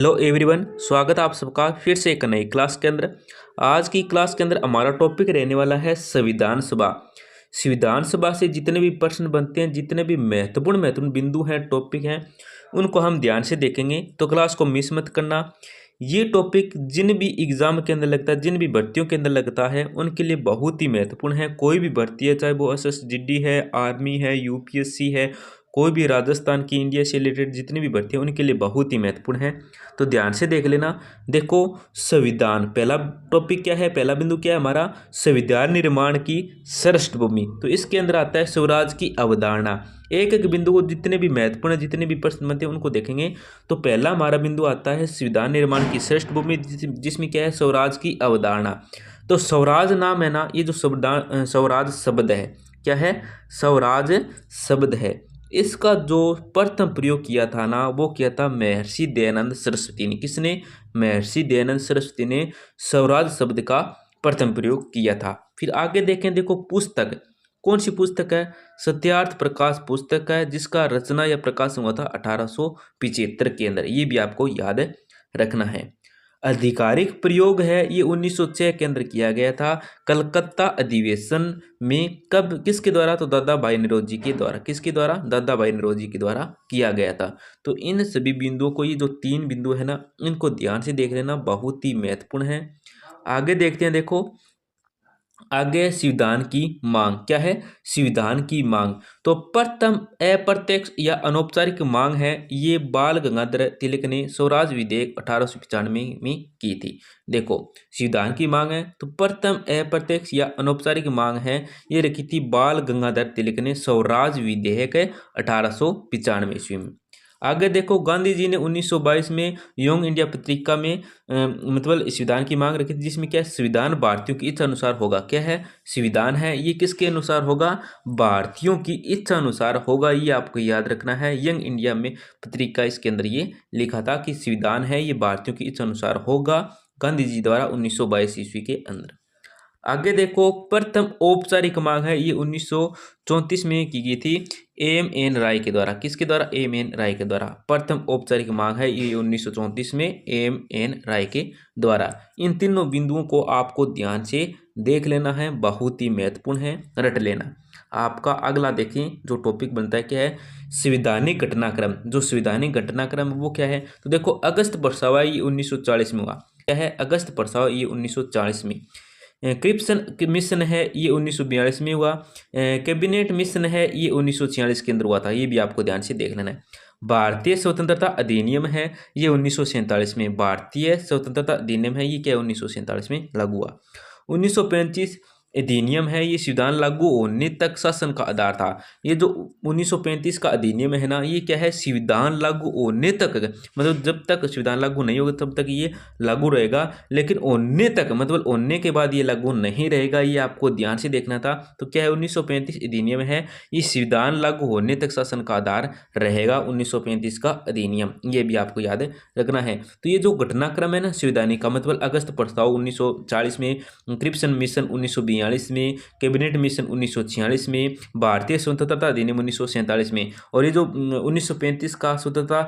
Hello everyone, स्वागत है आप सबका फिर से एक नई क्लास के अंदर। आज की क्लास के अंदर हमारा टॉपिक रहने वाला है संविधान सभा। संविधान सभा से जितने भी प्रश्न बनते हैं, जितने भी महत्वपूर्ण बिंदु हैं, टॉपिक हैं, उनको हम ध्यान से देखेंगे। तो क्लास को मिस मत करना। ये टॉपिक जिन भी एग्जाम के अंदर लगता है, जिन भी भर्तियों के अंदर लगता है, उनके लिए बहुत ही महत्वपूर्ण है। कोई भी भर्ती है, चाहे वो एसएसजीडी है, आर्मी है, यूपीएससी है, कोई भी राजस्थान की, इंडिया से रिलेटेड जितनी भी भर्ती है, उनके लिए बहुत ही महत्वपूर्ण है। तो ध्यान से देख लेना। देखो, संविधान, पहला टॉपिक क्या है, पहला बिंदु क्या है हमारा, संविधान निर्माण की पृष्ठभूमि। तो इसके अंदर आता है स्वराज की अवधारणा। एक एक बिंदु को जितने भी महत्वपूर्ण है, जितने भी प्रश्न बनते हैं, उनको देखेंगे। तो पहला हमारा बिंदु आता है संविधान निर्माण की पृष्ठभूमि, जिसमें क्या है, स्वराज की अवधारणा। तो स्वराज नाम है ना, ये जो स्वराज शब्द है, क्या है, स्वराज शब्द है, इसका जो प्रथम प्रयोग किया था ना, वो किया था महर्षि दयानंद सरस्वती ने। किसने? महर्षि दयानंद सरस्वती ने स्वराज शब्द का प्रथम प्रयोग किया था। फिर आगे देखें, देखो पुस्तक, कौन सी पुस्तक है, सत्यार्थ प्रकाश पुस्तक है, जिसका रचना या प्रकाशन हुआ था 1875 के अंदर। ये भी आपको याद रखना है। आधिकारिक प्रयोग है, ये 1906 के अंदर किया गया था, कलकत्ता अधिवेशन में। कब, किसके द्वारा? तो दादा भाई नौरोजी के द्वारा। किसके द्वारा? दादा भाई नौरोजी के द्वारा किया गया था। तो इन सभी बिंदुओं को, ये जो तीन बिंदु है ना, इनको ध्यान से देख लेना, बहुत ही महत्वपूर्ण है। आगे देखते हैं। देखो, आगे संविधान की मांग क्या है, संविधान की मांग। तो प्रथम अप्रत्यक्ष या अनौपचारिक मांग है, ये बाल गंगाधर तिलक ने स्वराज विधेयक 1895 में की थी। देखो, संविधान की मांग है, तो प्रथम अप्रत्यक्ष या अनौपचारिक मांग है, ये रखी थी बाल गंगाधर तिलक ने स्वराज विधेयक 1895 ईस्वी में। आगे देखो, गांधी जी ने 1922 में यंग इंडिया पत्रिका में मतलब संविधान की मांग रखी थी, जिसमें क्या है, संविधान भारतीयों की इच्छा अनुसार होगा। क्या है, संविधान है, ये किसके अनुसार होगा? भारतीयों की इच्छा अनुसार होगा। ये आपको याद रखना है। यंग इंडिया में पत्रिका, इसके अंदर ये लिखा था कि संविधान है, ये भारतीयों की इच्छा अनुसार होगा, गांधी जी द्वारा 1922 ईस्वी के अंदर। आगे देखो, प्रथम औपचारिक मांग है, ये 1934 में की गई थी एम एन राय के द्वारा। किसके द्वारा? एम एन राय के द्वारा। प्रथम औपचारिक मांग है, ये 1934 में एम एन राय के द्वारा। इन तीनों बिंदुओं को आपको ध्यान से देख लेना है, बहुत ही महत्वपूर्ण है, रट लेना। आपका अगला देखें जो टॉपिक बनता है, क्या है, संवैधानिक घटनाक्रम। जो संवैधानिक घटनाक्रम वो क्या है, तो देखो, अगस्त परसावा ये 1940 में हुआ। क्या है? अगस्त परसावा ये 1940 में। क्रिप्सन मिशन है, ये 1942 में हुआ। कैबिनेट मिशन है, ये 1946 के अंदर हुआ था। ये भी आपको ध्यान से देख लेना है। भारतीय स्वतंत्रता अधिनियम है, ये 1947 में। भारतीय स्वतंत्रता अधिनियम है, ये क्या है, 1947 में लागू हुआ। 1935 अधिनियम है, ये संविधान लागू होने तक शासन का आधार था। ये जो 1935 का अधिनियम है ना, ये क्या है, संविधान लागू होने तक, मतलब जब तक संविधान लागू नहीं होगा तब तक ये लागू रहेगा, लेकिन होने तक मतलब होने के बाद ये लागू नहीं रहेगा। ये आपको ध्यान से देखना था। तो क्या है, 1935 अधिनियम है, ये संविधान लागू होने तक शासन का आधार रहेगा, 1935 का अधिनियम। ये भी आपको याद रखना है। तो ये जो घटनाक्रम है ना संवैधानिक का, मतलब अगस्त प्रस्ताव 1940 में, क्रिप्सन मिशन 1942 में, कैबिनेट मिशन 1946 में, भारतीय स्वतंत्रता अधिनियम 1947 में, और ये जो 1935 का स्वतंत्रता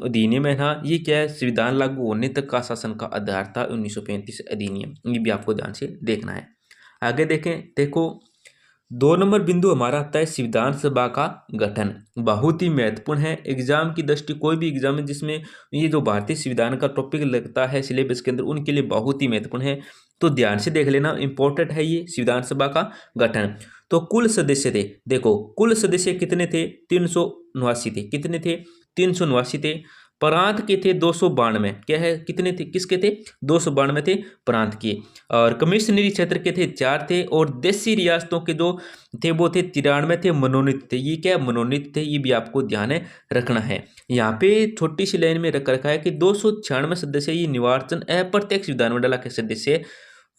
अधिनियम है ना, ये क्या है, संविधान लागू होने तक का शासन का आधार था, 1935 अधिनियम। ये भी आपको ध्यान से देखना है। आगे देखें। देखो, 2 नंबर बिंदु हमारा आता है संविधान सभा का गठन। बहुत ही महत्वपूर्ण है एग्जाम की दृष्टि, कोई भी एग्जाम है जिसमें ये जो भारतीय संविधान का टॉपिक लगता है सिलेबस के अंदर, उनके लिए बहुत ही महत्वपूर्ण है। तो ध्यान से देख लेना, इंपॉर्टेंट है ये संविधान सभा का गठन। तो कुल सदस्य थे, देखो कुल सदस्य कितने थे, 379 थे। कितने थे? 379 थे। प्रांत के थे 292। क्या है, कितने थे, किसके थे? 292 थे प्रांत के। और कमिश्नरी क्षेत्र के थे 4 थे, और देशी रियासतों के जो थे वो थे 93 थे, मनोनीत थे। ये क्या, मनोनीत थे। ये भी आपको ध्यान रखना है। यहाँ पे छोटी सी लाइन में रख रखा है कि 296 सदस्य ये निर्वाचन अप्रत्यक्ष विधानमंडल के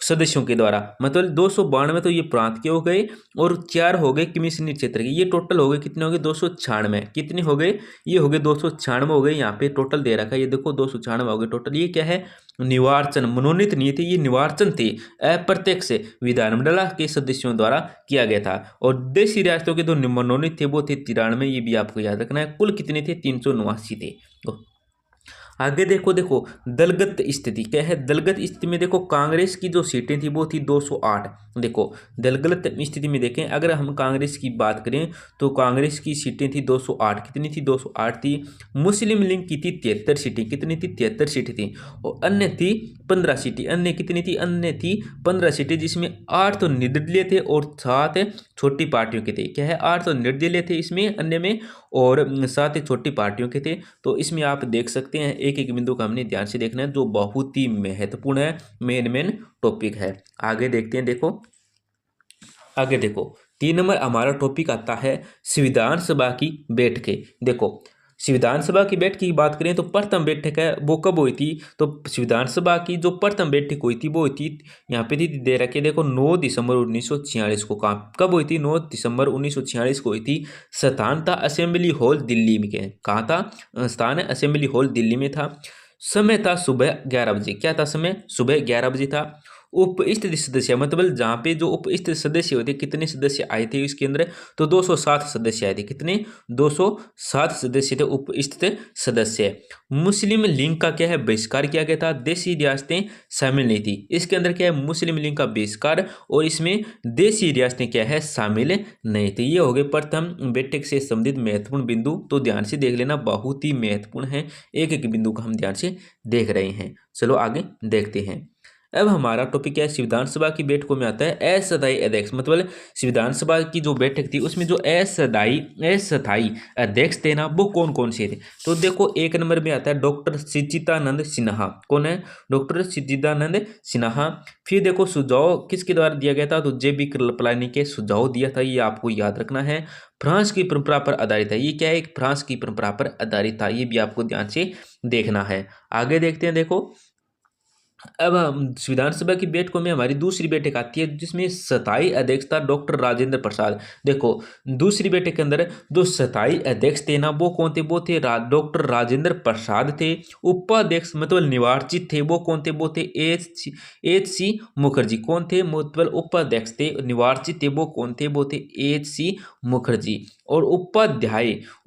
सदस्यों के द्वारा, मतलब 292 तो ये प्रांत के हो गए, और 4 हो गए कमिश्नरी क्षेत्र के। ये टोटल हो गए कितने हो गए, 296। कितने हो गए, ये हो गए 296 हो गए। यहाँ पे टोटल दे रखा है, ये देखो 296 हो गए टोटल। ये क्या है, निर्वाचन, मनोनीत नहीं थे, ये निर्वाचन थे, अप्रत्यक्ष विधानमंडल के सदस्यों द्वारा किया गया था। और देशी रियासतों के जो मनोनीत थे वो थे 93। ये भी आपको याद रखना है। कुल कितने थे, 379 थे। आगे देखो देखो दलगत स्थिति क्या है। दलगत स्थिति में देखो कांग्रेस की जो सीटें थी वो थी 208। देखो दलगत स्थिति में देखें, अगर हम कांग्रेस की बात करें तो कांग्रेस की सीटें थी 208। कितनी थी? 208 थी। मुस्लिम लीग की थी 73 सीटें। कितनी थी? 73 सीटें थी। और अन्य थी 15 सीटें। अन्य कितनी थी? अन्य थी 15 सीटें, जिसमें 8 तो निर्दलीय थे और 7 छोटी पार्टियों के थे। क्या है? 8 तो निर्दलीय थे इसमें अन्य में, और 7 छोटी पार्टियों के थे। तो इसमें आप देख सकते हैं एक एक बिंदु का हमने ध्यान से देखना है, जो बहुत ही महत्वपूर्ण है, मेन टॉपिक है। आगे देखते हैं। देखो आगे देखो 3 नंबर हमारा टॉपिक आता है संविधान सभा की बैठकें। देखो संविधान सभा की बैठक की बात करें तो प्रथम बैठक है वो कब हुई थी? तो संविधान सभा की जो प्रथम बैठक हुई थी वो हुई थी, यहाँ पे थी दे रखी है देखो 9 दिसंबर 1946 को। कब हुई थी? 9 दिसंबर 1946 को हुई थी। स्थान था असेंबली हॉल दिल्ली में। कहाँ था? स्थान असेंबली हॉल दिल्ली में था। समय था सुबह 11 बजे। क्या था समय? सुबह 11 बजे था। उपस्थित सदस्य मतलब जहाँ पे जो उपस्थित सदस्य होते, कितने सदस्य आए थे इसके अंदर? तो 207 सदस्य आए थे। कितने? 207 सदस्य थे उपस्थित सदस्य। मुस्लिम लीग का क्या है? बहिष्कार किया गया था। देशी रियासतें शामिल नहीं थी। इसके अंदर क्या है? मुस्लिम लीग का बहिष्कार, और इसमें देशी रियासतें क्या है? शामिल नहीं थी। ये हो गए प्रथम बैठक से संबंधित महत्वपूर्ण बिंदु। तो ध्यान से देख लेना, बहुत ही महत्वपूर्ण है। एक एक बिंदु का हम ध्यान से देख रहे हैं। चलो आगे देखते हैं। अब हमारा टॉपिक क्या है? संविधान सभा की बैठकों में आता है अस्थायी अध्यक्ष। मतलब संविधान सभा की जो बैठक थी उसमें जो अस्थायी अध्यक्ष थे ना, वो कौन कौन से थे? तो देखो 1 नंबर में आता है डॉक्टर सच्चिदानंद सिन्हा। कौन है? डॉक्टर सच्चिदानंद सिन्हा। फिर देखो सुझाव किसके द्वारा दिया गया था? तो JB कृपलानी के सुझाव दिया था, ये आपको याद रखना है। फ्रांस की परंपरा पर आधारित है। ये क्या है? एक फ्रांस की परंपरा पर आधारित था, ये भी आपको ध्यान से देखना है। आगे देखते हैं। देखो अब हम विधानसभा की बैठकों में हमारी दूसरी बैठक आती है, जिसमें स्थायी अध्यक्ष था डॉक्टर राजेंद्र प्रसाद। देखो दूसरी बैठक के अंदर जो स्थायी अध्यक्ष थे ना, वो कौन थे? वो थे डॉक्टर राजेंद्र प्रसाद थे। उपाध्यक्ष मतलब निर्वाचित थे, वो कौन थे? वो थे एच सी मुखर्जी। कौन थे? मतलब उपाध्यक्ष थे, निर्वाचित थे, वो कौन थे? वो थे एच.सी. मुखर्जी। और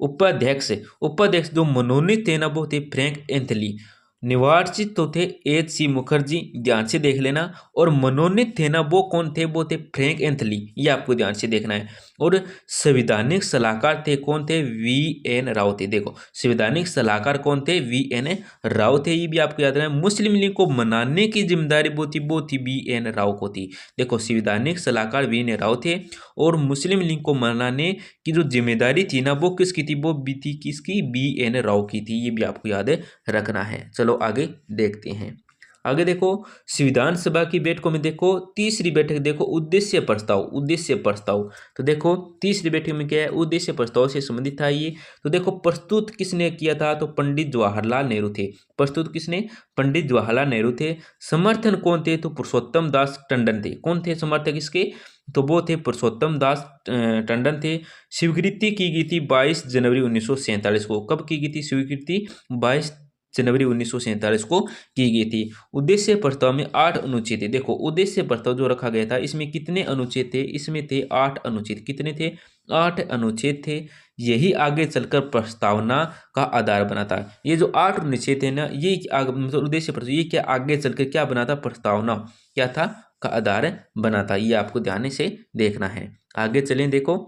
उपाध्यक्ष जो मनोनीत थे ना, वो थे फ्रैंक एंथली। निर्वाचित तो थे एच.सी. मुखर्जी, ध्यान से देख लेना। और मनोनीत थे ना, वो कौन थे? वो थे फ्रैंक एंथली, ये आपको ध्यान से देखना है। और संवैधानिक सलाहकार थे कौन थे? V.N. राव थे। देखो संवैधानिक सलाहकार कौन थे? V.N. राव थे, ये भी आपको याद रखना है। मुस्लिम लीग को मनाने की जिम्मेदारी वो थी V.N. राव को थी। देखो संवैधानिक सलाहकार V.N. राव थे, और मुस्लिम लीग को मनाने की जो जिम्मेदारी थी ना, वो किसकी थी? वो भी थी किसकी? V.N. राव की थी, ये भी आपको याद रखना है। चलो आगे देखते हैं। आगे देखो संविधान सभा की बैठकों में देखो तीसरी बैठक देखो उद्देश्य प्रस्ताव। तो देखो तीसरी बैठक में क्या है? उद्देश्य प्रस्ताव से संबंधित था ये। तो देखो प्रस्तुत किसने किया था? तो पंडित जवाहरलाल नेहरू थे। प्रस्तुत किसने? पंडित जवाहरलाल नेहरू थे। समर्थन कौन थे? तो पुरुषोत्तम दास टंडन थे। कौन थे समर्थक इसके? तो वो थे पुरुषोत्तम दास टंडन थे। स्वीकृति की गई थी 22 जनवरी 1947 को। कब की गई थी स्वीकृति? 22 जनवरी 1947 को की गई थी। उद्देश्य प्रस्ताव में 8 अनुच्छेद थे। देखो उद्देश्य प्रस्ताव जो रखा गया था, इसमें कितने अनुच्छेद थे? इसमें थे 8 अनुच्छेद। कितने थे? 8 अनुच्छेद थे। यही आगे चलकर प्रस्तावना का आधार बना था। ये जो 8 अनुच्छेद थे ना, ये मतलब उद्देश्य प्रस्ताव, ये क्या आगे चलकर क्या बना था? प्रस्तावना क्या था? का आधार बना था। ये आपको ध्यान से देखना है। आगे चलें। देखो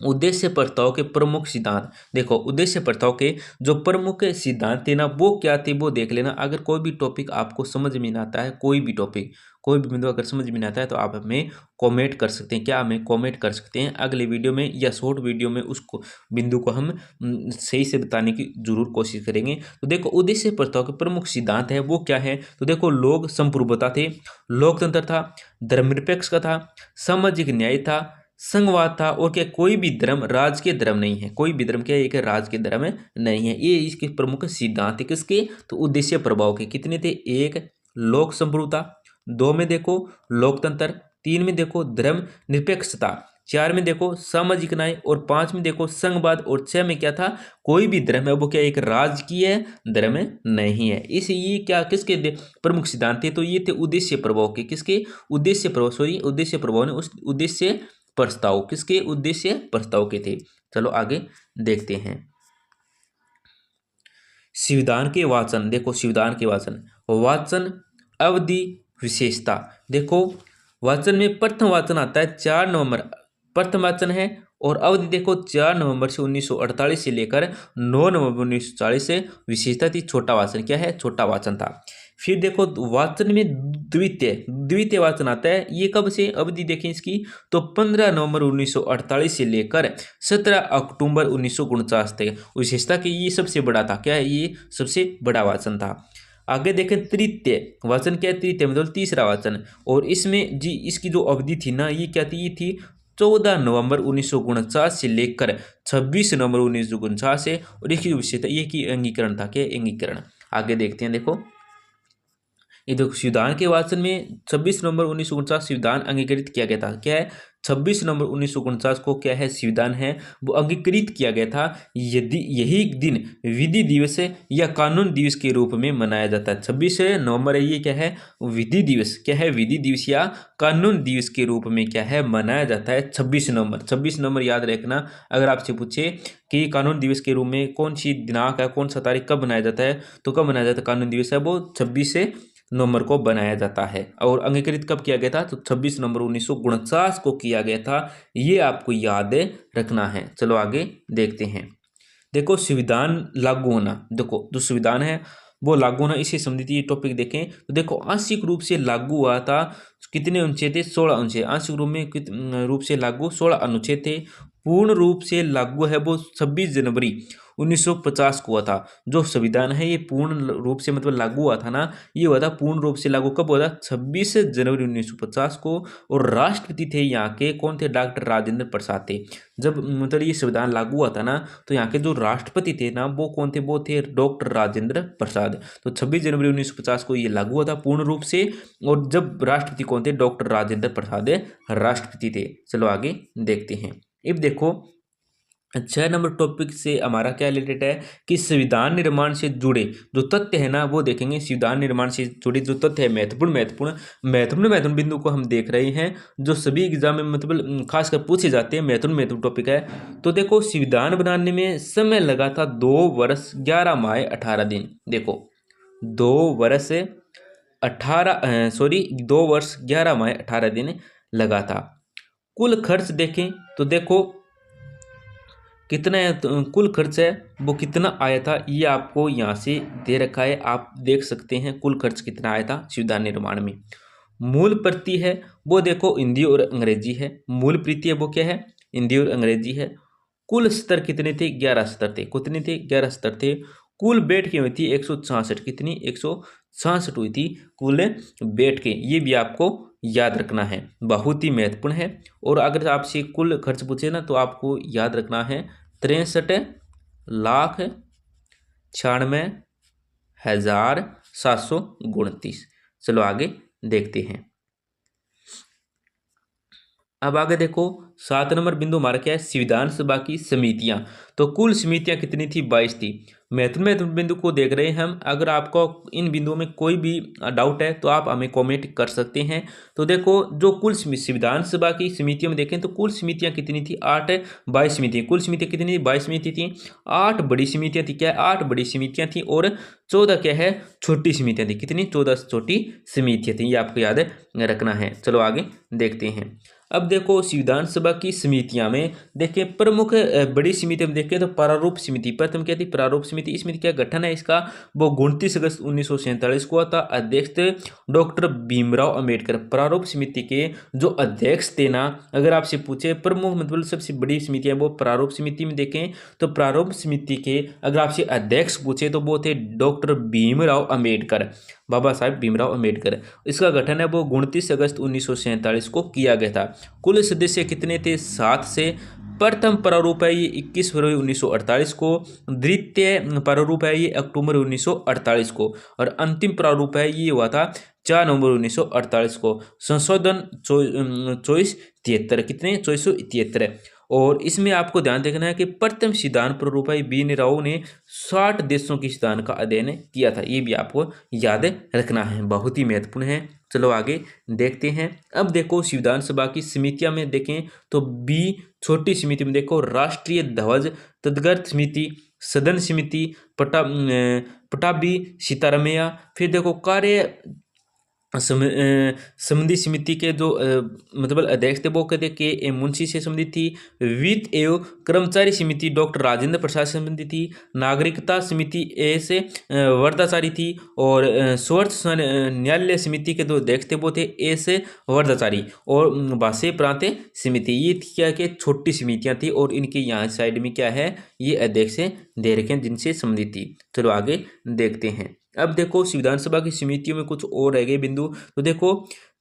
उद्देश्य प्रस्ताव के प्रमुख सिद्धांत। देखो उद्देश्य प्रस्ताव के जो प्रमुख सिद्धांत थे ना, वो क्या थे वो देख लेना। अगर कोई भी टॉपिक आपको समझ में ना आता है, कोई भी टॉपिक, कोई भी बिंदु अगर समझ में ना आता है, तो आप हमें कमेंट कर सकते हैं। क्या हमें कमेंट कर सकते हैं? अगले वीडियो में या शॉर्ट वीडियो में उसको बिंदु को हम सही से बताने की जरूर कोशिश करेंगे। तो देखो उद्देश्य प्रस्ताव के प्रमुख सिद्धांत है वो क्या है? तो देखो लोक संप्रभुता थे, लोकतंत्र था, धर्मनिरपेक्ष का था, सामाजिक न्याय था, संघवाद था, और क्या कोई भी धर्म राजकीय धर्म नहीं है। कोई भी धर्म क्या है? एक राजकीय धर्म नहीं है। ये इसके प्रमुख सिद्धांत है किसके? तो उद्देश्य प्रभाव के। कितने थे? 1 लोक संप्रभुता, 2 में देखो लोकतंत्र, 3 में देखो धर्म निरपेक्षता, 4 में देखो सामाजिक न्याय, और 5 में देखो संघवाद, और 6 में क्या था? कोई भी धर्म है वो क्या एक राजकीय धर्म नहीं है। इस ये क्या किसके प्रमुख सिद्धांत थे? तो ये थे उद्देश्य प्रभाव के। किसके? उद्देश्य प्रभाव, सॉरी उद्देश्य प्रभाव ने उस उद्देश्य प्रस्ताव, किसके? उद्देश्य प्रस्ताव के थे। चलो आगे देखते हैं। संविधान के वाचन, देखो संविधान के वाचन, वाचन अवधि विशेषता, देखो वाचन में प्रथम वाचन आता है 4 नवंबर, प्रथम वाचन है, और अवधि देखो 4 नवंबर से 1948 से लेकर 9 नवंबर 1940 से विशेषता थी छोटा वाचन, क्या है, छोटा वाचन था। फिर देखो वाचन में द्वितीय द्वितीय वाचन आता है, ये कब से, अवधि देखें इसकी, तो 15 नवंबर 1948 से लेकर 17 अक्टूबर 1949 तक, विशेषता की ये सबसे बड़ा था, क्या है, ये सबसे बड़ा वाचन था। आगे देखें तृतीय वाचन, क्या है, तृतीय मतलब तीसरा वाचन, और इसमें जी इसकी जो अवधि थी ना, ये क्या थी, ये थी 14 नवंबर 1949 से लेकर 26 नवंबर 1949 से, और इसकी विशेषता ये की अंगीकरण था, क्या, अंगीकरण। आगे देखते हैं, देखो ये देखो संविधान के वाचन में 26 नवंबर 1949 संविधान अंगीकृत किया गया था, क्या है, 26 नवंबर 1949 को क्या है, संविधान है वो अंगीकृत किया गया था। यदि यही दिन विधि दिवस या कानून दिवस के रूप में मनाया जाता है, 26 नवंबर है, ये क्या है, विधि दिवस, क्या है, विधि दिवस या कानून दिवस के रूप में क्या है, मनाया जाता है 26 नवंबर। 26 नवंबर याद रखना, अगर आपसे पूछे कि कानून दिवस के रूप में कौन सी दिनांक है, कौन सा तारीख कब मनाया जाता है, तो कब मनाया जाता है कानून दिवस है वो 26 नवंबर को बनाया जाता है। और अंगीकृत कब किया गया था, तो 26 नवंबर 1949 को किया गया था, ये आपको याद रखना है। चलो आगे देखते हैं, देखो संविधान लागू होना, देखो जो संविधान है वो लागू होना, इसे संबंधित ये टॉपिक देखें तो देखो आंशिक रूप से लागू हुआ था, कितने अनुच्छेद थे, 16 अनुच्छेद, आंशिक रूप में रूप से लागू 16 अनुच्छेद थे। पूर्ण रूप से लागू है वो 26 जनवरी 1950 को हुआ था। जो संविधान है ये पूर्ण रूप से मतलब लागू हुआ था ना, ये हुआ था पूर्ण रूप से लागू कब हुआ था, 26 जनवरी 1950 को। और राष्ट्रपति थे यहाँ के, कौन थे, डॉक्टर राजेंद्र प्रसाद थे। जब मतलब ये संविधान लागू हुआ था ना, तो यहाँ के जो राष्ट्रपति थे ना वो कौन थे, वो थे डॉक्टर राजेंद्र प्रसाद। तो 26 जनवरी 1950 को ये लागू हुआ था पूर्ण रूप से, और जब राष्ट्रपति कौन थे, डॉक्टर राजेंद्र प्रसाद राष्ट्रपति थे। चलो आगे देखते हैं। अब देखो 6 नंबर टॉपिक से हमारा क्या रिलेटेड है कि संविधान निर्माण से जुड़े जो तथ्य है ना वो देखेंगे। संविधान निर्माण से जुड़े जो तथ्य है महत्वपूर्ण बिंदु को हम देख रहे हैं, जो सभी एग्जाम में मतलब खासकर पूछे जाते हैं, महत्वपूर्ण टॉपिक है। तो देखो संविधान बनाने में समय लगा था 2 वर्ष 11 माह 18 दिन। देखो 2 वर्ष 2 वर्ष 11 माह 18 दिन लगा था। कुल खर्च देखें तो देखो कितना है, तो कुल खर्च है वो कितना आया था, ये आपको यहाँ से दे रखा है, आप देख सकते हैं कुल खर्च कितना आया था संविधान निर्माण में। मूल प्रति है वो देखो हिंदी और अंग्रेजी है, मूल प्रति है वो क्या है, हिंदी और अंग्रेजी है। कुल स्तर कितने थे, 11 स्तर थे, कितने थे, 11 स्तर थे। कुल बैठकें हुई थी 166, कितनी, 166 हुई थी कुल बैठकें, ये भी आपको याद रखना है, बहुत ही महत्वपूर्ण है। और अगर आपसे कुल खर्च पूछे ना तो आपको याद रखना है 63,96,729। चलो आगे देखते हैं। अब आगे देखो 7 नंबर बिंदु हमारा क्या है, संविधान सभा की समितियां। तो कुल समितियां कितनी थी, 22 थी। महत्वपूर्ण बिंदु को देख रहे हैं हम। अगर आपको इन बिंदुओं में कोई भी डाउट है तो आप हमें कमेंट कर सकते हैं। तो देखो जो कुल संविधान सभा की समितियों में देखें तो कुल समितियां कितनी थी, 8 22 समितियां, कुल समितियां कितनी थी, 22 समिति थी। 8 बड़ी समितियां थी, क्या 8 बड़ी समितियां थी, और 14 क्या है, छोटी समितियां थी, कितनी, 14 छोटी समितियां थी, ये आपको याद रखना है। चलो आगे देखते हैं। अब देखो संविधान सभा की समितियां में देखें प्रमुख बड़ी समिति में देखें तो प्रारूप समिति, प्रथम क्या थी, प्रारूप समिति। इस समिति क्या गठन है इसका, वो 29 अगस्त 1947 को हुआ था। अध्यक्ष थे डॉक्टर भीमराव अंबेडकर। प्रारूप समिति के जो अध्यक्ष थे ना, अगर आपसे पूछे प्रमुख मतलब सबसे बड़ी समितियां वो प्रारूप समिति में देखें तो प्रारूप समिति के अगर आपसे अध्यक्ष पूछे तो वो थे डॉक्टर भीमराव अंबेडकर, बाबा साहेब भीमराव अंबेडकर। इसका गठन है वो 29 अगस्त 1947 को किया गया था। कुल सदस्य कितने थे, 7 से। प्रथम प्रारूप है ये 21 फरवरी 1948 को, द्वितीय प्रारूप है ये अक्टूबर 1948 को, और अंतिम प्रारूप है ये हुआ था 4 नवंबर 1948 को। संशोधन 2473, कितने, 2473। और इसमें आपको ध्यान देखना है कि प्रथम सिद्धांत प्रारूप है बी.एन. राव ने 60 देशों की सिद्धांत का अध्ययन किया था, ये भी आपको याद रखना है, बहुत ही महत्वपूर्ण है। चलो आगे देखते हैं। अब देखो संविधान सभा की समितियां में देखें तो बी छोटी समिति में देखो राष्ट्रीय ध्वज तदगत समिति, सदन समिति, पटाबी सीतारमैया। फिर देखो कार्य समिति समिति के जो मतलब अध्यक्ष थे वो कहते के ए मुंशी से संबंधित थी। वित्त एवं कर्मचारी समिति डॉक्टर राजेंद्र प्रसाद से संबंधित थी। नागरिकता समिति ए से वरदाचारी थी। और सर्वोच्च न्यायालय समिति के जो अध्यक्ष थे वो थे ए से वरदाचारी। और भाषा प्रांत समिति ये क्या के छोटी समितियां थी और इनके यहाँ साइड में क्या है ये अध्यक्ष दे रखे हैं जिनसे संबंधित थी। चलो आगे देखते हैं। अब देखो संविधान सभा की समितियों में कुछ और रह गए बिंदु। तो देखो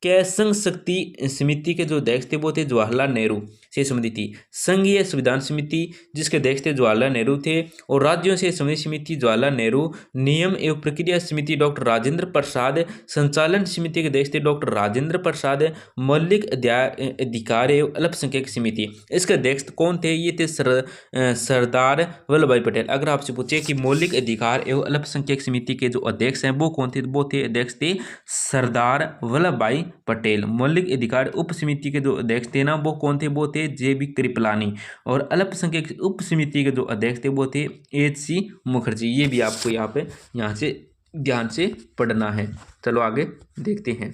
क्या संघ शक्ति समिति के जो अध्यक्ष थे वो थे जवाहरलाल नेहरू से संबंधित थी। संघीय संविधान समिति जिसके अध्यक्ष थे जवाहरलाल नेहरू थे। और राज्यों से संबंधित समिति जवाहरलाल नेहरू। नियम एवं प्रक्रिया समिति डॉक्टर राजेंद्र प्रसाद। संचालन समिति के अध्यक्ष थे डॉक्टर राजेंद्र प्रसाद। मौलिक अधिकार एवं अल्पसंख्यक समिति इसके अध्यक्ष कौन थे ये थे सरदार वल्लभ भाई पटेल। अगर आपसे पूछे कि मौलिक अधिकार एवं अल्पसंख्यक समिति के जो अध्यक्ष हैं वो कौन थे, वो थे अध्यक्ष थे सरदार वल्लभ भाई पटेल। मौलिक अधिकार उप समिति के जो अध्यक्ष थे ना वो कौन थे, वो थे JB कृपलानी। और अल्पसंख्यक उप समिति के जो अध्यक्ष थे वो थे HC मुखर्जी। ये भी आपको यहाँ से ध्यान से पढ़ना है। चलो आगे देखते हैं।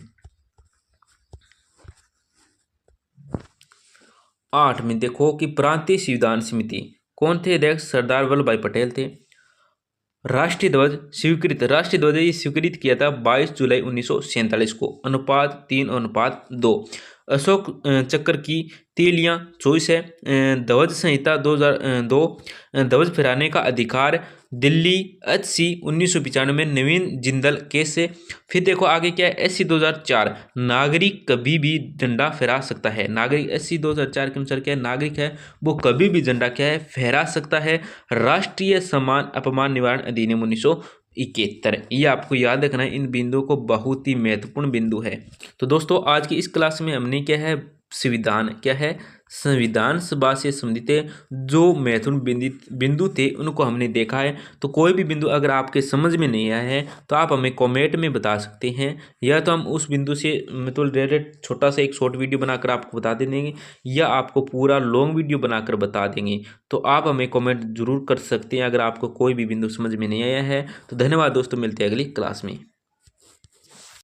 8 में देखो कि प्रांतीय संविधान समिति कौन थे अध्यक्ष, सरदार वल्लभ भाई पटेल थे। राष्ट्रीय ध्वज स्वीकृत, राष्ट्रीय ध्वज ये स्वीकृत किया था 22 जुलाई 1947 को, अनुपात 3:2। अशोक चक्र की तीलियां 24 है। ध्वज संहिता 2002। ध्वज फहराने का अधिकार दिल्ली HC 1995 में नवीन जिंदल केस से। फिर देखो आगे क्या है, SC 2004 नागरिक कभी भी झंडा फहरा सकता है। नागरिक SC 2004 के अनुसार क्या है, नागरिक है वो कभी भी झंडा क्या है फहरा सकता है। राष्ट्रीय सम्मान अपमान निवारण अधिनियम 1971 ये आपको याद रखना है। इन बिंदुओं को बहुत ही महत्वपूर्ण बिंदु है। तो दोस्तों आज की इस क्लास में हमने क्या है संविधान क्या है संविधान सभा से संबंधित जो महत्वपूर्ण बिंदु थे उनको हमने देखा है। तो कोई भी बिंदु अगर आपके समझ में नहीं आया है तो आप हमें कमेंट में बता सकते हैं, या तो हम उस बिंदु से मतलब रिलेटेड छोटा सा एक शॉर्ट वीडियो बनाकर आपको बता देंगे, या आपको पूरा लॉन्ग वीडियो बनाकर बता देंगे। तो आप हमें कमेंट जरूर कर सकते हैं अगर आपको कोई भी बिंदु समझ में नहीं आया है। तो धन्यवाद दोस्तों, मिलते हैं अगली क्लास में।